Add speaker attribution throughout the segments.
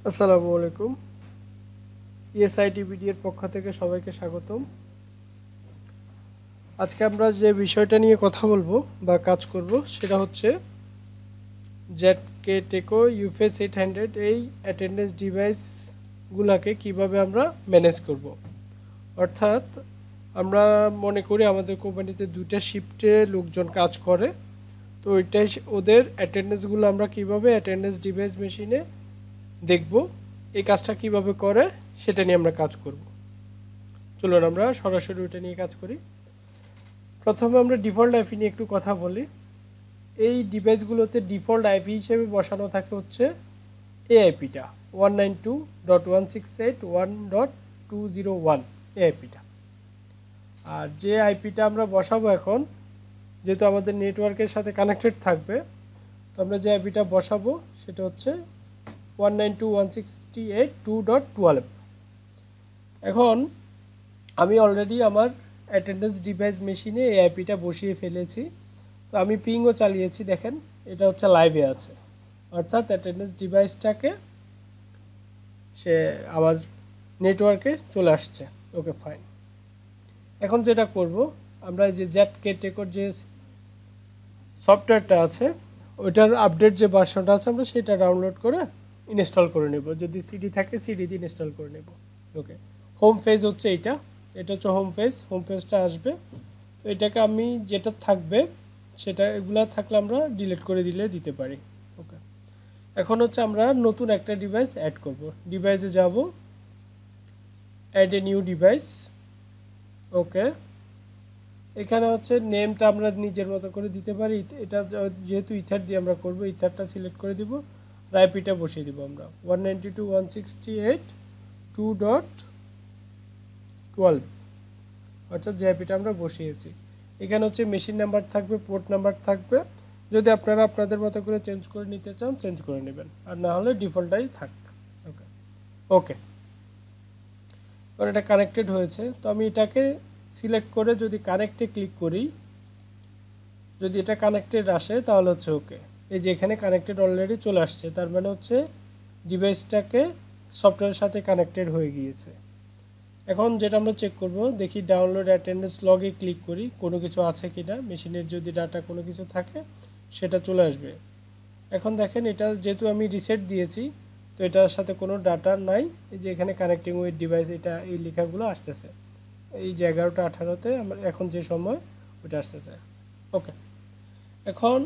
Speaker 1: আসসালামু আলাইকুম। ইএসআইটিবিডি এর পক্ষ থেকে সবাইকে স্বাগতম। আজকে আমরা যে বিষয়টা নিয়ে কথা বলবো বা কাজ করব সেটা হচ্ছে জেডকে টেকো ইউফেস 800 এই অ্যাটেন্ডেন্স ডিভাইসগুলোকে কিভাবে আমরা ম্যানেজ করব। অর্থাৎ আমরা মনে করি আমাদের কোম্পানিতে দুইটা শিফটে লোকজন কাজ করে, তো ওইটাই ওদের অ্যাটেন্ডেন্সগুলো আমরা কিভাবে অ্যাটেন্ডেন্স ডিভাইস মেশিনে দেখব, এই কাজটা কিভাবে করে সেটা নিয়ে আমরা কাজ করব। চলুন আমরা সরাসরি ওইটা নিয়ে কাজ করি। প্রথমে আমরা ডিফল্ট আইপি নিয়ে একটু কথা বলি। এই ডিভাইসগুলোতে ডিফল্ট আইপি হিসেবে বসানো থাকে হচ্ছে এই আইপিটা 192.168.1.201 এই আইপিটা। আর যে আইপিটা আমরা বসাবো এখন, যেহেতু আমাদের নেটওয়ার্কের সাথে কানেক্টেড থাকবে, তো আমরা যে আইপিটা বসাবো সেটা হচ্ছে 192.168.2.12। এখন আমি অলরেডি আমার অ্যাটেন্ডেন্স ডিভাইস মেশিনে এই আইপিটা বসিয়ে ফেলেছি। তো আমি পিংও চালিয়েছি, দেখেন এটা হচ্ছে লাইভে আছে, অর্থাৎ অ্যাটেন্ডেন্স ডিভাইসটাকে সে আমার নেটওয়ার্কে চলে আসছে। ওকে, ফাইন। এখন যেটা করব, আমরা যে জেডকে টেকোর যে সফটওয়্যারটা আছে ওইটার আপডেট যে ভার্সনটা আছে আমরা সেটা ডাউনলোড করে ইনস্টল করে নেব। যদি সিডি থাকে সিডি দিয়ে ইনস্টল করে নেব। ওকে, হোম পেজ হচ্ছে এটা হচ্ছে হোম পেজটা আসবে। তো এটাকে আমি যেটা থাকবে সেটা এগুলা থাকলে আমরা ডিলিট করে দিতে পারি। ওকে, এখন হচ্ছে আমরা নতুন একটা ডিভাইস অ্যাড করব। ডিভাইসে যাব, অ্যাড এ নিউ ডিভাইস। ওকে, এখানে হচ্ছে নেমটা আমরা নিজের মতো করে দিতে পারি। এটা যেহেতু ইথার দিয়ে আমরা করব, ইথারটা সিলেক্ট করে দিব, আইপিটা বসিয়ে দিব আমরা 192.168.2.12, অর্থাৎ যে আইপিটা আমরা বসিয়েছি। এখানে হচ্ছে মেশিন নাম্বার থাকবে, পোর্ট নাম্বার থাকবে। যদি আপনারা আপনাদের মতো করে চেঞ্জ করে নিতে চান চেঞ্জ করে নেবেন, আর না হলে ডিফল্টটাই থাক। ওকে ওকে, এবার এটা কানেক্টেড হয়েছে। তো আমি এটাকে সিলেক্ট করে যদি কানেক্টে ক্লিক করি, যদি এটা কানেক্টেড আসে তাহলে হচ্ছে ওকে। এই যে এখানে কানেক্টেড অলরেডি চলে আসছে, তার মানে হচ্ছে ডিভাইসটাকে সফটওয়্যারের সাথে কানেক্টেড হয়ে গিয়েছে। এখন যেটা আমরা চেক করব, দেখি ডাউনলোড অ্যাটেন্ডেন্স লগে ক্লিক করি কোনো কিছু আছে কিনা। মেশিনের যদি ডাটা কোনো কিছু থাকে সেটা চলে আসবে। এখন দেখেন এটা যেহেতু আমি রিসেট দিয়েছি, তো এটার সাথে কোনো ডাটা নাই। এই যে এখানে কানেক্টিং উইথ ডিভাইস, এটা এই লেখাগুলো আসতেছে। এই যে 11টা 18-তে আমরা এখন যে সময় ওটা আসতেছে। ওকে, এখন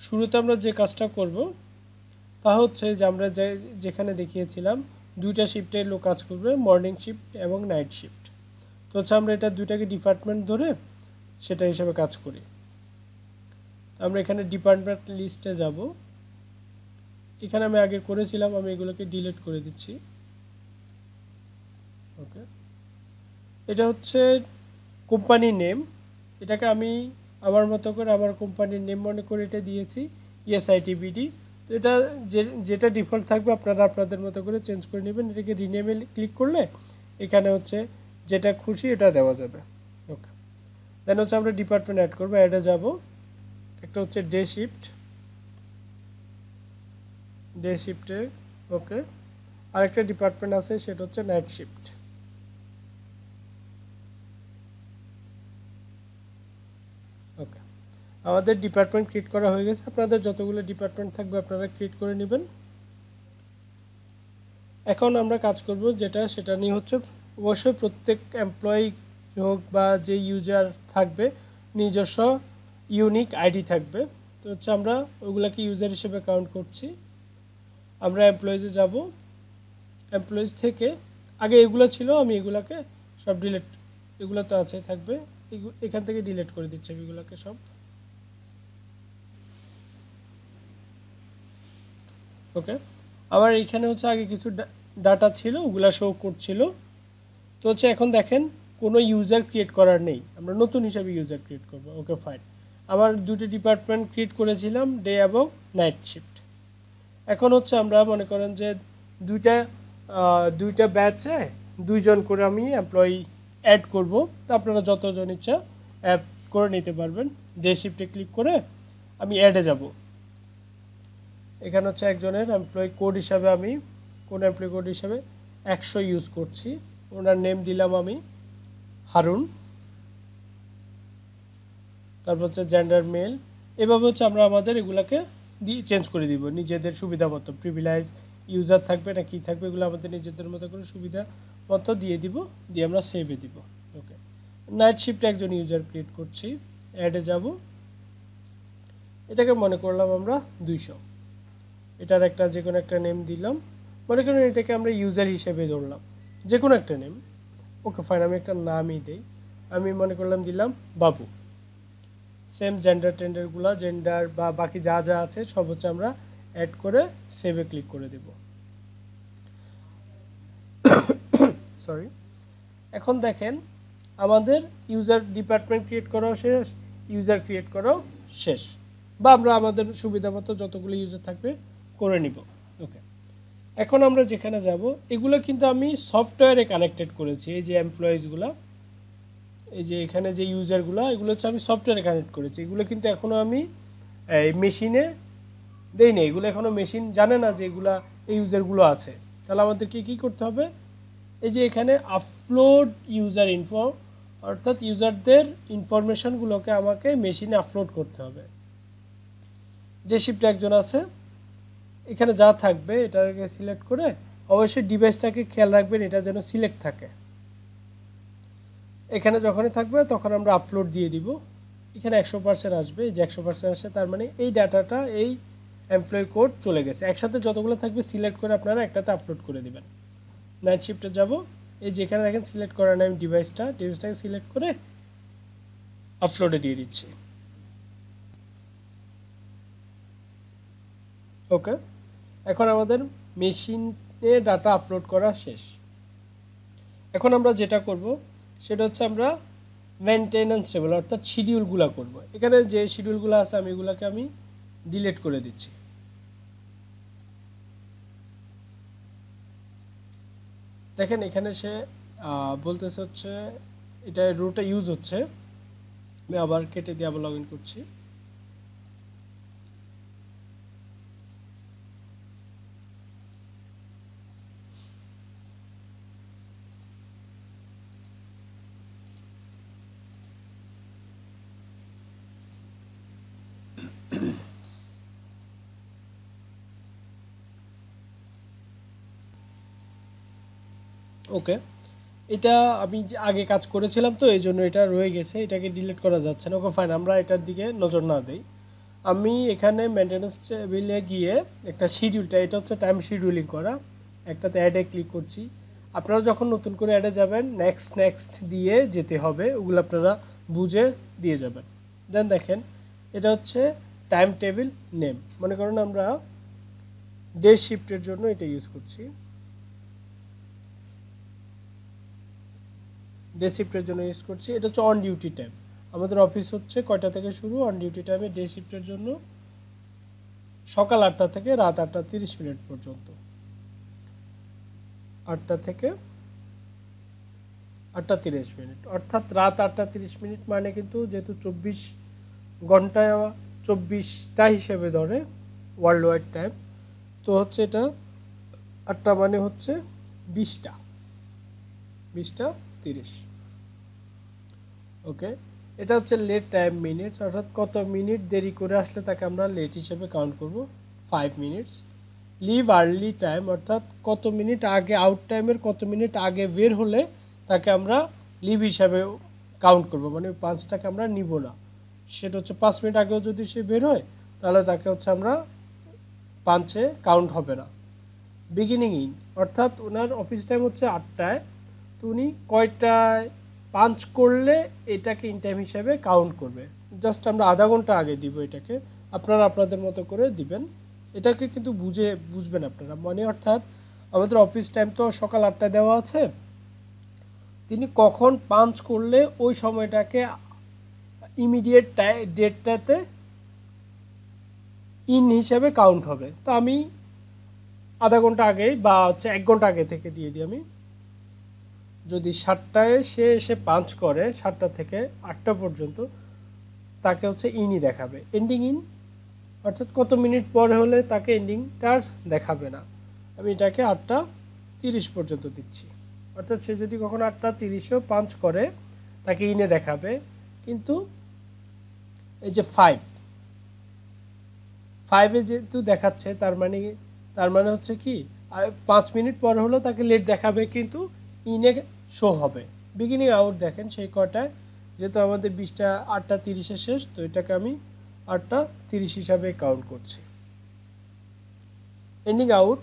Speaker 1: শুরুতে আমরা যে কাজটা করব তা হচ্ছে যে আমরা যেখানে দেখিয়েছিলাম দুইটা শিফটের লোক কাজ করবে, মর্নিং শিফট এবং নাইট শিফট। তো হচ্ছে আমরা এটা দুইটাকে ডিপার্টমেন্ট ধরে সেটা হিসেবে কাজ করি। আমরা এখানে ডিপার্টমেন্ট লিস্টে যাব। এখানে আমি আগে করেছিলাম, আমি এগুলোকে ডিলিট করে দিচ্ছি। ওকে, এটা হচ্ছে কোম্পানি নেম। এটাকে আমি আমার মতো করে আমার কোম্পানির নেম মনে করে এটা দিয়েছি ইএসআইটিবিডি। তো এটা যেটা ডিফল্ট থাকবে আপনারা আপনাদের মতো করে চেঞ্জ করে নেবেন। এটাকে রিনেমে ক্লিক করলে এখানে হচ্ছে যেটা খুশি এটা দেওয়া যাবে। ওকে, দেন হচ্ছে আমরা ডিপার্টমেন্ট অ্যাড করবো। অ্যাডে যাব, একটা হচ্ছে ডে শিফটে। ওকে, আরেকটা ডিপার্টমেন্ট আছে সেটা হচ্ছে নাইট শিফট। ওকে, আমাদের ডিপার্টমেন্ট ক্রিয়েট করা হয়ে গেছে। আপনাদের যতগুলো ডিপার্টমেন্ট থাকবে আপনারা ক্রিয়েট করে নেবেন। এখন আমরা কাজ করব সেটা নিয়ে হচ্ছে অবশ্যই প্রত্যেক এমপ্লয়ি হোক বা যে ইউজার থাকবে নিজস্ব ইউনিক আইডি থাকবে। তো হচ্ছে আমরা ওগুলাকে ইউজার হিসেবে কাউন্ট করছি। আমরা এমপ্লয়িজে যাব, এমপ্লয়িজ থেকে আগে এগুলো ছিল, আমি এগুলাকে সব ডিলিট, এগুলো তো আছে থাকবে, এখান থেকে ডিলিট করে দিচ্ছি আমি এগুলোকে সব। ওকে, আবার এখানে হচ্ছে আগে কিছু ডাটা ছিল ওগুলা শো করছিল। তো হচ্ছে এখন দেখেন কোনো ইউজার ক্রিয়েট করার নেই, আমরা নতুন হিসাবে ইউজার ক্রিয়েট করব। ওকে, ফাইন। আমার দুটি ডিপার্টমেন্ট ক্রিয়েট করেছিলাম, ডে এবং নাইট শিফট। এখন হচ্ছে আমরা মনে করেন যে দুইটা ব্যাচে দুইজন করে আমি এমপ্লয়ি অ্যাড করব। তো আপনারা যতজন ইচ্ছা অ্যাড করে নিতে পারবেন। ডে শিফটে ক্লিক করে আমি অ্যাডে যাব। এখানে হচ্ছে একজনের এমপ্লয়ি কোড হিসাবে আমি কোন এমপ্লয়ি কোড হিসেবে 100 ইউজ করছি। ওনার নেম দিলাম আমি হারুন, তারপর হচ্ছে জেন্ডার মেল। এভাবে হচ্ছে আমরা আমাদের এগুলাকে চেঞ্জ করে দিব নিজেদের সুবিধা মতো। প্রিভিলেজ ইউজার থাকবে না কি থাকবে এগুলো আমাদের নিজেদের মতো করে সুবিধা মতো দিয়ে দিব, দিয়ে আমরা সেভে দিব। ওকে, নাইট শিফটে একজন ইউজার ক্রিয়েট করছি, অ্যাডে যাব, এটাকে মনে করলাম আমরা 200। এটার একটা যে কোনো একটা নেম দিলাম, মনে করেন এটাকে আমরা ইউজার হিসেবে ধরলাম, যে কোনো একটা নেম। ওকে ফাইন, আমি একটা নামই দেই, আমি মনে করলাম দিলাম বাবু। সেম জেন্ডার টেন্ডারগুলো, জেন্ডার বা বাকি যা যা আছে সব হচ্ছে আমরা অ্যাড করে সেভে ক্লিক করে দেব। সরি, এখন দেখেন আমাদের ইউজার ডিপার্টমেন্ট ক্রিয়েট করাও শেষ, ইউজার ক্রিয়েট করাও শেষ, বা আমরা আমাদের সুবিধা মতো যতগুলো ইউজার থাকবে করে নিব। ওকে, এখন আমরা যেখানে যাব এগুলো কিন্তু আমি সফটওয়্যারে কানেক্টেড করেছি। এই যে এমপ্লয়িজগুলো, এই যে এখানে যে ইউজারগুলো, এগুলো হচ্ছে আমি সফটওয়্যারে কানেক্ট করেছি। এগুলো কিন্তু এখনও আমি এই মেশিনে দেই না, এগুলো এখনও মেশিন জানে না যে এগুলা এই ইউজারগুলো আছে। তাহলে আমাদেরকে কি করতে হবে, এই যে এখানে আপলোড ইউজার ইনফো, অর্থাৎ ইউজারদের ইনফরমেশনগুলোকে আমাকে মেশিনে আপলোড করতে হবে। ডে শিফটে একজন আছে, এখানে যা থাকবে এটাকে সিলেক্ট করে অবশ্যই ডিভাইসটাকে খেয়াল রাখবেন এটা যেন সিলেক্ট থাকে। এখানে যখনই থাকবে তখন আমরা আপলোড দিয়ে দিব, এখানে 100% আসবে। এই যে 100% আসে, তার মানে এই ডাটাটা এই এমপ্লয়ি কোড চলে গেছে। একসাথে যতগুলো থাকবে সিলেক্ট করে আপনারা একটাতে আপলোড করে দিবেন। নাইট শিফটে যাব, এই যেখানে দেখেন সিলেক্ট করা নাই ডিভাইসটাকে সিলেক্ট করে আপলোডে দিয়ে দিচ্ছি। ওকে, এখন আমাদের মেশিনে ডাটা আপলোড করা শেষ। এখন আমরা যেটা করব সেটা হচ্ছে আমরা মেইনটেনেন্স টেবিল অর্থাৎ শিডিউলগুলো করব। এখানে যে শিডিউলগুলো আছে আমি এগুলোকে ডিলিট করে দিচ্ছি। দেখেন এখানে সে বলতেছে হচ্ছে এটা রুটে ইউজ হচ্ছে, আমি আবার কেটে দিয়ে আবার লগ ইন করছি। ওকে, এটা আমি আগে কাজ করেছিলাম তো এই জন্য এটা রয়ে গেছে, এটাকে ডিলিট করা যাচ্ছে না। ওকে ফাইন, আমরা এটার দিকে নজর না দেই। আমি এখানে মেইনটেনেন্স টেবিলে গিয়ে একটা শিডিউলটা, এটা হচ্ছে টাইম শিডিউলিং করা, একটাতে অ্যাডে ক্লিক করছি। আপনারা যখন নতুন করে অ্যাডে যাবেন নেক্সট নেক্সট দিয়ে যেতে হবে, ওগুলো আপনারা বুঝে দিয়ে যাবেন। দেন দেখেন এটা হচ্ছে টাইম টেবিল নেম, মনে করেন আমরা ডে শিফটের জন্য এটা ইউজ করছি। ডে শিফটের জন্য ইউজ করছি, এটা হচ্ছে অন ডিউটি টাইম। আমাদের অফিস হচ্ছে কয়টা থেকে শুরু, অন ডিউটি টাইমে ডে শিফটের জন্য সকাল 8টা থেকে রাত 8:30 পর্যন্ত। 8টা থেকে 8:30, অর্থাৎ রাত 8:30 মানে কিন্তু যেহেতু 24 ঘন্টায় 24টা হিসেবে ধরে ওয়ার্ল্ড ওয়াইড টাইম, তো হচ্ছে এটা 8টা মানে হচ্ছে 20টা 30। ওকে, এটা হচ্ছে লেট টাইম মিনিটস, অর্থাৎ কত মিনিট দেরি করে আসলে তাকে আমরা লেট হিসেবে কাউন্ট করব 5 মিনিটস। লিভ আর্লি টাইম, অর্থাৎ কত মিনিট আগে, আউট টাইমের কত মিনিট আগে বের হলে তাকে আমরা লিভ হিসাবে কাউন্ট করব, মানে 5টাকে আমরা নিব না। সেটা হচ্ছে 5 মিনিট আগেও যদি সে বের হয় তাহলে তাকে হচ্ছে আমরা 5-এ কাউন্ট হবে না। বিগিনিং ইন, অর্থাৎ ওনার অফিস টাইম হচ্ছে 8টায়, তো উনি কয়টায় পাঞ্চ করলে এটাকে ইন টাইম হিসাবে কাউন্ট করবে। জাস্ট আমরা আধা ঘন্টা আগে দিব এটাকে, আপনারা আপনাদের মতো করে দিবেন। এটাকে কিন্তু বুঝবেন আপনারা, মানে অর্থাৎ আমাদের অফিস টাইম তো সকাল 8টায় দেওয়া আছে, তিনি কখন পাঞ্চ করলে ওই সময়টাকে ইমিডিয়েট ডেটটাতে ইন হিসাবে কাউন্ট হবে। তো আমি আধা ঘন্টা আগে বা হচ্ছে 1 ঘন্টা আগে থেকে দিয়ে দিই। আমি যদি 7টায় সে এসে পাঞ্চ করে 7টা থেকে 8টা পর্যন্ত, তাকে হচ্ছে ইনই দেখাবে। এন্ডিং ইন অর্থাৎ কত মিনিট পরে হলে তাকে এন্ডিংটা দেখাবে না। আমি এটাকে 8:30 পর্যন্ত দিচ্ছি। অর্থাৎ সে যদি কখনো 8:30-এও পাঞ্চ করে তাকে ইনে দেখাবে, কিন্তু এই যে 5 যেহেতু দেখাচ্ছে তার মানে হচ্ছে কি 5 মিনিট পর হলো তাকে লেট দেখাবে, কিন্তু ইনে শো হবে। বিগিনিং আউট দেখেন সেই কটায়, যেহেতু আমাদের 20টা 8:30-এ শেষ, তো এটাকে আমি 8:30 হিসাবে কাউন্ট করছি। এন্ডিং আউট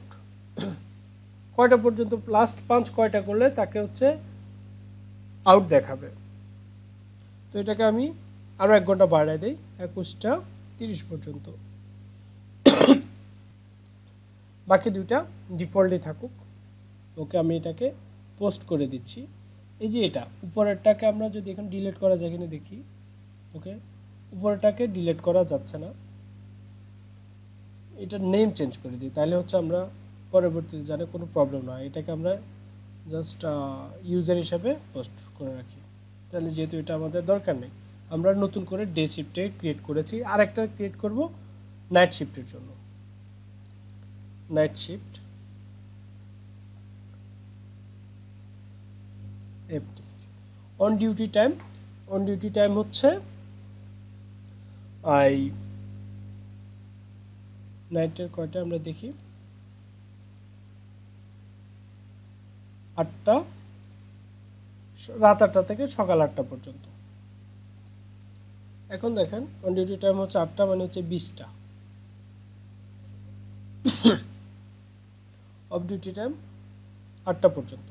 Speaker 1: কয়টা পর্যন্ত, লাস্ট পাঞ্চ কয়টা করলে তাকে হচ্ছে আউট দেখাবে। তো এটাকে আমি আরও 1 ঘন্টা বাড়ায় দিই 21:30 পর্যন্ত। বাকি দুইটা ডিফল্টই থাকুক। ওকে, আমি এটাকে পোস্ট করে দিচ্ছি। এই যে এটা উপরেরটাকে আমরা যদি এখন ডিলিট করা যায়, এখানে দেখি, ওকে, উপরেরটাকে ডিলিট করা যাচ্ছে না। এটা নেম চেঞ্জ করে দিই, তাহলে হচ্ছে আমরা পরবর্তীতে জানে কোনো প্রবলেম না। এটাকে আমরা জাস্ট ইউজার হিসাবে পোস্ট করে রাখি। তাহলে যেহেতু এটা আমাদের দরকার নেই, আমরা নতুন করে ডে শিফটে ক্রিয়েট করেছি। আর একটা ক্রিয়েট করব নাইট শিফটের জন্য। Night shift FT on duty time হচ্ছে নাইটের কয়টা আমরা দেখি, 8টা, রাত 8টা থেকে সকাল 8টা পর্যন্ত। এখন দেখেন অন ডিউটি টাইম হচ্ছে 8টা, মানে হচ্ছে 20টা। অফ ডিউটি টাইম 8টা পর্যন্ত।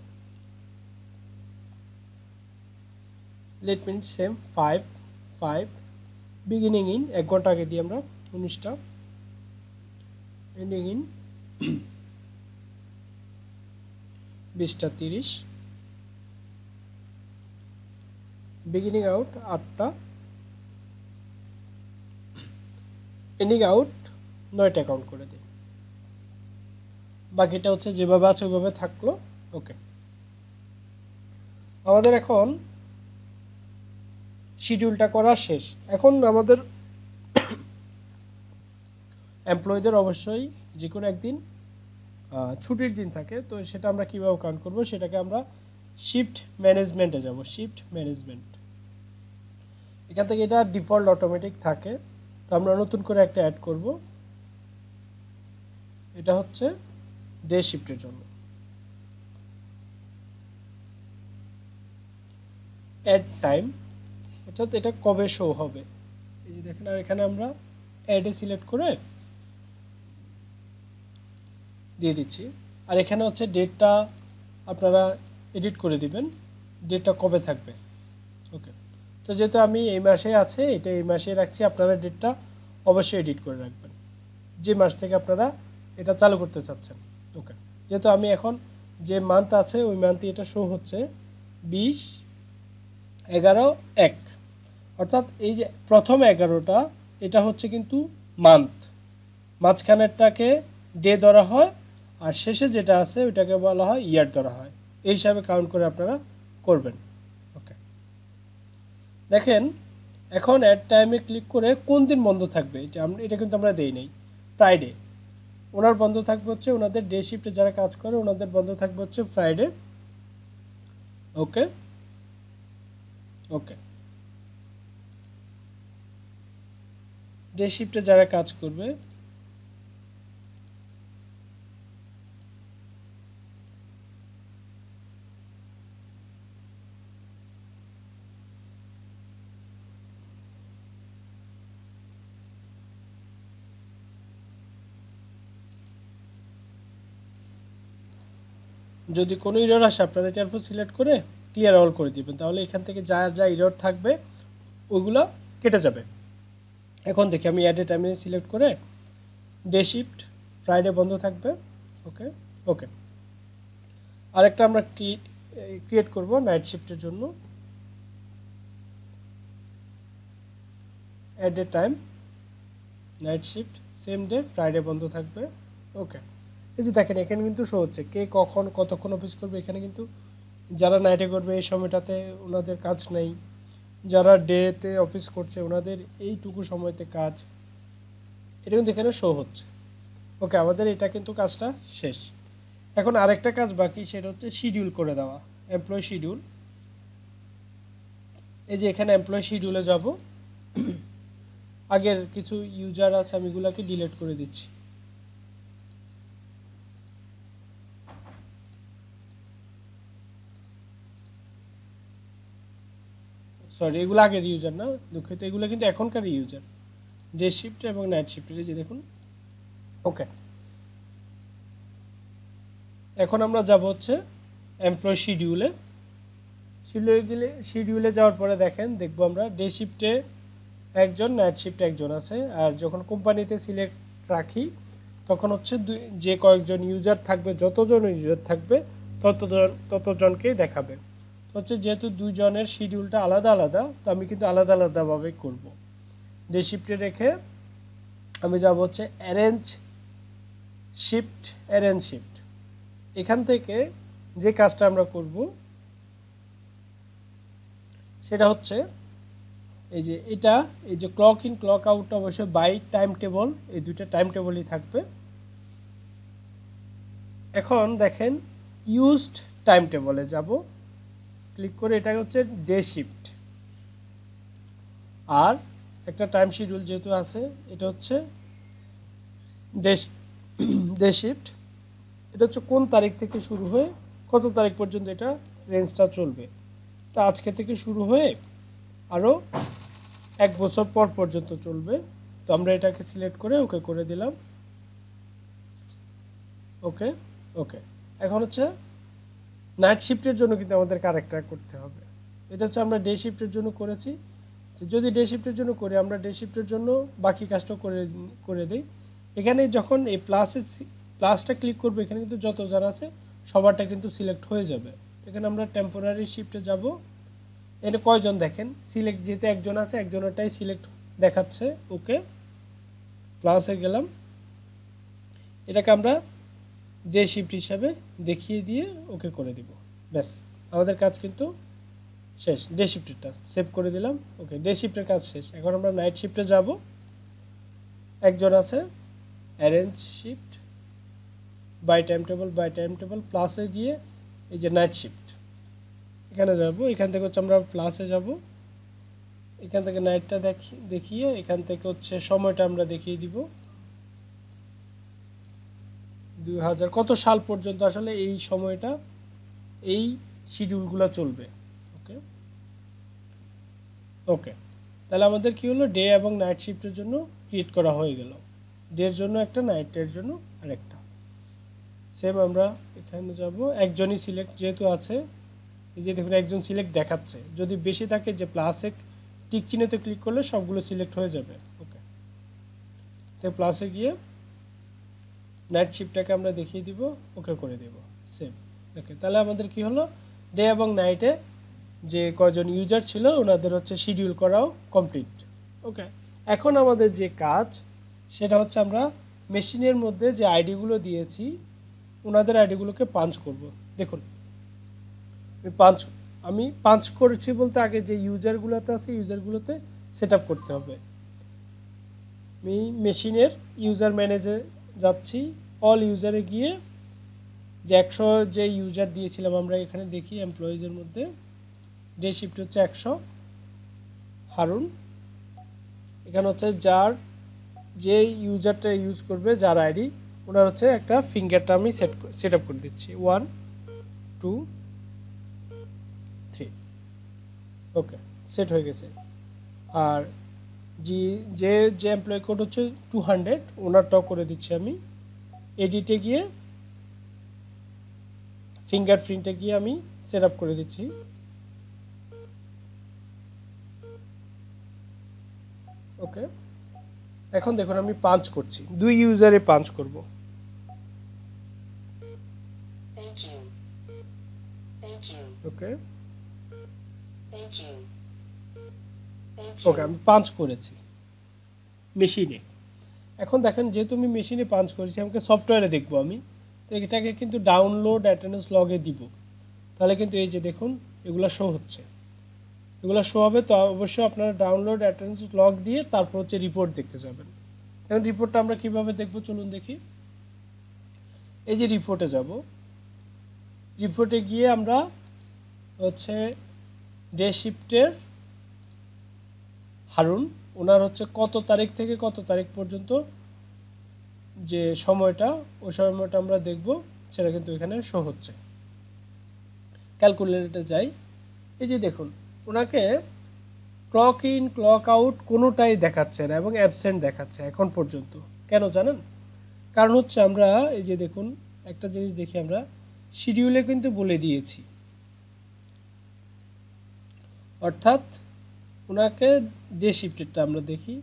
Speaker 1: Late minute same 5 beginning in 1 ঘন্টা আগে দিই আমরা 19টা, এন্ডিং ইন 20:30, বিগিনিং আউট 8টা, এন্ডিং আউট 9টা কাউন্ট করে দিই। বাকিটা হচ্ছে যেভাবে আছে ওইভাবে থাকলো। ওকে, আমাদের এখন শিডিউলটা করা শেষ। এখন আমাদের এমপ্লয়ীদের অবশ্যই যে কোনো একদিন ছুটির দিন থাকে, তো সেটা আমরা কীভাবে কাউন্ট করব, সেটাকে আমরা শিফট ম্যানেজমেন্টে যাব। শিফট ম্যানেজমেন্ট, এখান থেকে এটা ডিফল্ট অটোমেটিক থাকে, তো আমরা নতুন করে একটা অ্যাড করব। এটা হচ্ছে ডে শিফটের জন্য। অ্যাড টাইম, অর্থাৎ এটা কবে শো হবে, এই যে দেখেন। আর এখানে আমরা অ্যাডে সিলেক্ট করে দিয়ে দিচ্ছি। আর এখানে হচ্ছে ডেটটা আপনারা এডিট করে দিবেন, ডেটটা কবে থাকবে। ওকে, তো যেহেতু আমি এই মাসে আছে, এটা এই মাসে রাখছি, আপনারা ডেটটা অবশ্যই এডিট করে রাখবেন যে মাস থেকে আপনারা এটা চালু করতে চাচ্ছেন। ওকে, যেহেতু আমি এখন যে মান্থ আছে ওই মান্থে এটা শো হচ্ছে 20/11/1, অর্থাৎ এই যে প্রথম 11টা এটা হচ্ছে কিন্তু মান্থ, মাঝখানেরটাকে ডে ধরা হয়, আর শেষে যেটা আছে ওইটাকে বলা হয় ইয়ার ধরা হয়। এই হিসাবে কাউন্ট করে আপনারা করবেন। ওকে, দেখেন এখন অ্যাড টাইমে ক্লিক করে কোন দিন বন্ধ থাকবে এটা কিন্তু আমরা দেই নাই। ফ্রাইডে ওনার বন্ধ থাকবে হচ্ছে, ওনাদের ডে শিফটে যারা কাজ করে ওনাদের বন্ধ থাকবে হচ্ছে ফ্রাইডে। ওকে ওকে, ডে শিফটে যারা কাজ করবে যদি কোনো এরর আসে আপনারা এটার উপর সিলেক্ট করে ক্লিয়ার অল করে দিবেন, তাহলে এখান থেকে যা যা এরর থাকবে ওগুলো কেটে যাবে। এখন দেখি আমি অ্যাড এ টাইমে সিলেক্ট করে ডে শিফট ফ্রাইডে বন্ধ থাকবে। ওকে ওকে, আরেকটা আমরা ক্রিয়েট করব নাইট শিফটের জন্য। At a time night shift same day Friday বন্ধ থাকবে। ওকে, এই যে দেখেন এখানে কিন্তু শো হচ্ছে কে কখন কতক্ষণ অফিস করবে। এখানে কিন্তু যারা নাইটে করবে এই সময়টাতে ওনাদের কাজ নেই, যারা ডেতে অফিস করছে ওনাদের এইটুকু সময়তে কাজ, এটা কিন্তু এখানে শো হচ্ছে। ওকে, আমাদের এটা কিন্তু কাজটা শেষ। এখন আরেকটা কাজ বাকি, সেটা হচ্ছে শিডিউল করে দেওয়া, এমপ্লয়ি শিডিউল। এই যে এখানে এমপ্লয়ি শিডিউলে যাব, আগের কিছু ইউজার আছে আমি এগুলাকে ডিলিট করে দিচ্ছি। সরি, এগুলো আগের ইউজার না, দুঃখিত, এগুলো কিন্তু এখনকার ইউজার, ডে শিফট এবং নাইট শিফটের। এই যে দেখুন। ওকে, এখন আমরা যাব হচ্ছে এমপ্লয়ি শিডিউলে। শিডিউলে যাওয়ার পরে দেখবো আমরা ডে শিফটে একজন, নাইট শিফটে একজন আছে। আর যখন কোম্পানিতে সিলেক্ট রাখি তখন হচ্ছে যে কয়েকজন ইউজার থাকবে, যতজন ইউজার থাকবে ততজনকেই দেখাবে। তো হচ্ছে যেহেতু দুইজনের শিডিউলটা আলাদা আলাদা, তো আমি কিন্তু আলাদা আলাদাভাবে করব। ডে শিফটে রেখে আমি যাব হচ্ছে অ্যারেঞ্জ শিফট। এখান থেকে যে কাজটা আমরা করব সেটা হচ্ছে এই যে ক্লক ইন ক্লক আউট অবশ্যই বাই টাইম টেবল, এই দুইটা টাইম টেবলই থাকবে। এখন দেখেন ইউজড টাইম টেবলে যাব, ক্লিক করে এটা হচ্ছে ডে শিফট। আর একটা টাইম শিডিউল যেহেতু আছে, এটা হচ্ছে ডে শিফট। এটা হচ্ছে কোন তারিখ থেকে শুরু হয়ে কত তারিখ পর্যন্ত এটা রেঞ্জটা চলবে। তো আজকে থেকে শুরু হয়ে আরও 1 বছর পর পর্যন্ত চলবে। তো আমরা এটাকে সিলেক্ট করে ওকে করে দিলাম। ওকে ওকে, এখন হচ্ছে নাইট শিফটের জন্য কিন্তু আমাদের আরেকটা করতে হবে। এটা হচ্ছে আমরা ডে শিফটের জন্য করেছি। যদি ডে শিফটের জন্য করি, আমরা ডে শিফটের জন্য বাকি কাজটা করে দিই। এখানে যখন এই প্লাসটা ক্লিক করবো, এখানে কিন্তু যত যারা আছে সবারটা কিন্তু সিলেক্ট হয়ে যাবে। এখানে আমরা টেম্পোরারি শিফটে যাব। এখানে কয়জন দেখেন সিলেক্ট, যেহেতু একজন আছে একজনেরটাই সিলেক্ট দেখাচ্ছে। ওকে, প্লাসে গেলাম, এটাকে আমরা ডে শিফট হিসাবে দেখিয়ে দিয়ে ওকে করে দিব। ব্যাস, আমাদের কাজ কিন্তু শেষ। ডে শিফটেরটা সেভ করে দিলাম। ওকে, ডে শিফটের কাজ শেষ। এখন আমরা নাইট শিফটে যাব। একজন আছে, arrange shift by time table প্লাসে গিয়ে এই যে নাইট শিফট এখানে যাব। এখান থেকে হচ্ছে আমরা প্লাসে যাব, এখান থেকে নাইটটা দেখিয়ে এখান থেকে হচ্ছে সময়টা আমরা দেখিয়ে দিব 2000 কত সাল পর্যন্ত আসলে এই সময়টা এই শিডিউলগুলো চলবে। ওকে ওকে, তাহলে আমাদের কি হলো, ডে এবং নাইট শিফটের জন্য ক্রিয়েট করা হয়ে গেল। ডের জন্য একটা, নাইটের জন্য আরেকটা। সেম আমরা এখানে যাব, একজনই সিলেক্ট যেহেতু আছে, এই যে দেখুন একজন সিলেক্ট দেখাচ্ছে। যদি বেশি থাকে যে প্লাসে টিক চিহ্নতে ক্লিক করলে সবগুলো সিলেক্ট হয়ে যাবে। ওকে, তো প্লাসে গিয়ে নাইট শিফটটাকে আমরা দেখিয়ে দিব, ওকে করে দেব, সেম। ওকে, তাহলে আমাদের কি হলো, ডে এবং নাইটে যে কয়জন ইউজার ছিল ওনাদের হচ্ছে শিডিউল করাও কমপ্লিট। ওকে, এখন আমাদের যে কাজ সেটা হচ্ছে আমরা মেশিনের মধ্যে যে আইডিগুলো দিয়েছি ওনাদের আইডিগুলোকে পাঞ্চ করব। দেখুন আমি পাঞ্চ করেছি বলতে আগে যে ইউজারগুলোতে আছে ইউজারগুলোতে সেট আপ করতে হবে। আমি মেশিনের ইউজার ম্যানেজে যাচ্ছি, অল ইউজারে গিয়ে যে 100 যে ইউজার দিয়েছিলাম আমরা এখানে দেখি এমপ্লয়িজের মধ্যে ডে শিফট হচ্ছে 100 হারুন। এখানে হচ্ছে যার যে ইউজারটা ইউজ করবে যার আইডি ওনার হচ্ছে একটা ফিঙ্গারটা আমি সেট আপ করে দিচ্ছি 1 2 3। ওকে, সেট হয়ে গেছে। আর যে এমপ্লয়ি কোড হচ্ছে 200 ওনারটাও করে দিচ্ছি আমি। এডিটে গিয়ে ফিঙ্গারপ্রিন্টে গিয়ে আমি সেট আপ করে দিচ্ছি। ওকে, এখন দেখুন আমি পাঞ্চ করছি, 2 ইউজারে পাঞ্চ করব। ওকে ওকে, আমি পাঞ্চ করেছি মেশিনে। এখন দেখেন যেহেতু আমি মেশিনে পাঞ্চ করেছি, আমাকে সফটওয়্যারে দেখবো আমি, তো এটাকে কিন্তু ডাউনলোড অ্যাটেন্ডেন্স লগে দিব। তাহলে কিন্তু এই যে দেখুন এগুলো শো হচ্ছে, এগুলো শো হবে। তো অবশ্যই আপনারা ডাউনলোড অ্যাটেন্ডেন্স লগ দিয়ে তারপর হচ্ছে রিপোর্ট দেখতে যাবেন। এখন রিপোর্টটা আমরা কিভাবে দেখব চলুন দেখি। এই যে রিপোর্টে যাব, রিপোর্টে গিয়ে আমরা হচ্ছে ডে শিফটের হারুন ওনার হচ্ছে কত তারিখ থেকে কত তারিখ পর্যন্ত যে সময়টা ওই সময়টা আমরা দেখব, সেটা কিন্তু এখানে শো হচ্ছে। ক্যালকুলেটরে যাই, এই যে দেখুন ওনাকে ক্লক ইন ক্লক আউট কোনোটাই দেখাচ্ছে না এবং অ্যাবসেন্ট দেখাচ্ছে এখন পর্যন্ত। কেন জানেন? কারণ হচ্ছে আমরা এই যে দেখুন একটা জিনিস দেখি, আমরা শিডিউলে কিন্তু বলে দিয়েছি, অর্থাৎ ওনাকে ডে শিফটেরটা আমরা দেখি,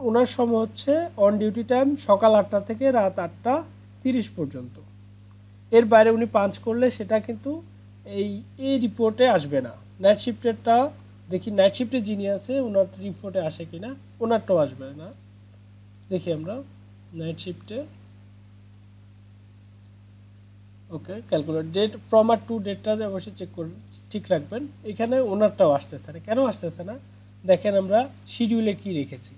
Speaker 1: ওনার সময় হচ্ছে অন ডিউটি টাইম সকাল 8টা থেকে রাত 8টা 30 পর্যন্ত। এর বাইরে উনি পাঞ্চ করলে সেটা কিন্তু এই রিপোর্টে আসবে না। নাইট শিফটেরটা দেখি, নাইট শিফটে যিনি আছে ওনার রিপোর্টে আসে কিনা, ওনারটাও আসবে না। দেখি আমরা নাইট শিফটে, ওকে ক্যালকুলেট ডেট ফ্রম আর টু ডেটটা অবশ্যই চেক করে ঠিক রাখবেন। এখানে ওনারটাও আসতেছে না। কেন আসতেছে না? দেখেন আমরা শিডিউলে কি রেখেছি।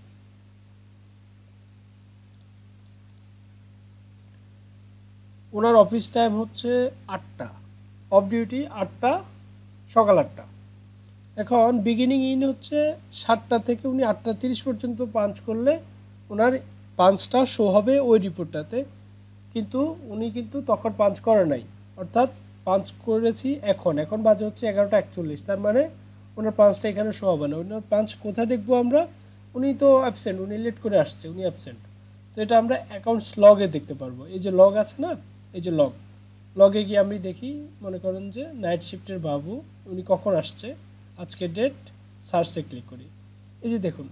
Speaker 1: ওনার অফিস টাইম হচ্ছে 8টা, অফ ডিউটি 8টা, সকাল 8টা। এখন বিগিনিং ইন হচ্ছে 7টা থেকে উনি 8টা 30 পর্যন্ত পাঞ্চ করলে ওনার পাঞ্চটা শো হবে ওই রিপোর্টটাতে, কিন্তু উনি কিন্তু তখন পাঞ্চ করে নাই, অর্থাৎ পাঞ্চ করেছি এখন বাজে হচ্ছে 11টা 41, তার মানে ওনার পাঞ্চটা এখানে শো হবে না। ওনার পাঞ্চ কোথায় দেখবো আমরা? উনি তো অ্যাবসেন্ট, উনি লেট করে আসছে, উনি অ্যাবসেন্ট। তো এটা আমরা অ্যাকাউন্টস লগে দেখতে পারবো। এই যে লগ আছে না, এই যে লগে গিয়ে আমি দেখি, মনে করেন যে নাইট শিফটের বাবু উনি কখন আসছে, আজকের ডেট, সার্চে ক্লিক করি। এই যে দেখুন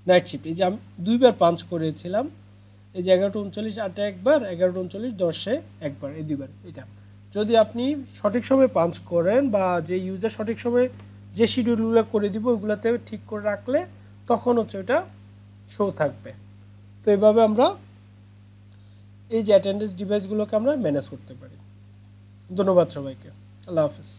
Speaker 1: নাইট শিফট, এই যে আমি 2বার পাঞ্চ করেছিলাম, এই যে 11টা 39 8 একবার, 11টা 39 10 একবার, এই 2বার। এটা যদি আপনি সঠিক সময়ে পাঞ্চ করেন বা যে ইউজার সঠিক সময়ে যে শিডিউলগুলো করে দিব ওইগুলোতে ঠিক করে রাখলে তখন হচ্ছে ওটা শো থাকবে। তো এইভাবে আমরা এই যে অ্যাটেন্ডেন্স ডিভাইসগুলোকে আমরা ম্যানেজ করতে পারি। ধন্যবাদ সবাইকে। আল্লাহ হাফেজ।